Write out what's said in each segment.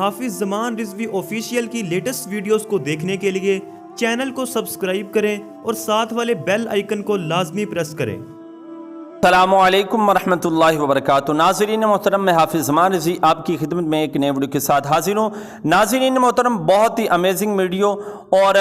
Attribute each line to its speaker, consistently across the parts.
Speaker 1: حافظ زمان رضوی آفیشیل کی latest videos کو دیکھنے کے لیے چینل کو سبسکرائب کریں اور ساتھ والے بیل آئیکن کو لازمی پریس کریں۔
Speaker 2: السلام علیکم ورحمۃ اللہ وبرکاتہ۔ ناظرین محترم، میں حافظ زمان رضوی آپ کی خدمت میں ایک نئے ویڈیو کے ساتھ حاضر ہوں۔ ناظرین محترم، بہت ہی امیزنگ ویڈیو، اور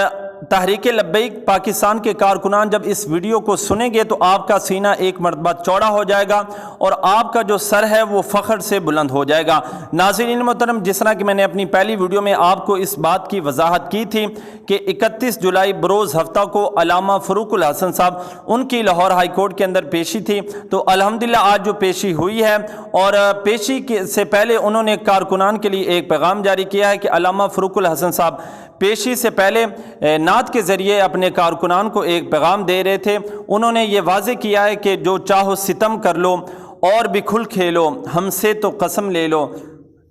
Speaker 2: تحریک لبیک پاکستان کے کارکنان جب اس ویڈیو کو سنیں گے تو آپ کا سینہ ایک مرتبہ چوڑا ہو جائے گا اور آپ کا جو سر ہے وہ فخر سے بلند ہو جائے گا۔ ناظرین محترم، جس طرح کہ میں نے اپنی پہلی ویڈیو میں آپ کو اس بات کی وضاحت کی تھی کہ 31 جولائی بروز ہفتہ کو علامہ فاروق الحسن صاحب ان کی لاہور ہائی کورٹ کے اندر پیشی تھی، تو الحمدللہ آج جو پیشی ہوئی ہے، اور پیشی سے پہلے انہوں نے کارکنان کے لیے ایک پیغام جاری کیا ہے کہ علامہ فاروق الحسن صاحب پیشی سے پہلے نعت کے ذریعے اپنے کارکنان کو ایک پیغام دے رہے تھے۔ انہوں نے یہ واضح کیا ہے کہ جو چاہو ستم کر لو اور بھی کھل کھیلو، ہم سے تو قسم لے لو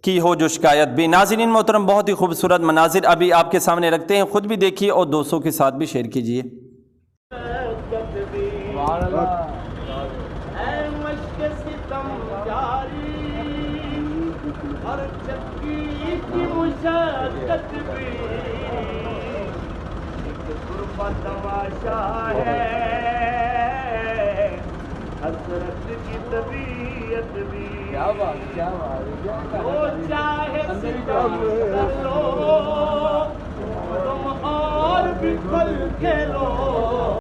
Speaker 2: کی ہو جو شکایت بھی۔ ناظرین محترم، بہت ہی خوبصورت مناظر ابھی آپ کے سامنے رکھتے ہیں، خود بھی دیکھیے اور دوستوں کے ساتھ بھی شیئر کیجیے۔
Speaker 3: ہر چکی کی مشقت بھی ایک قربہ تماشا ہے، حسرت کی طبیعت بھی وہ چاہے ستم کر لو تم اور بھی کھل کے لو۔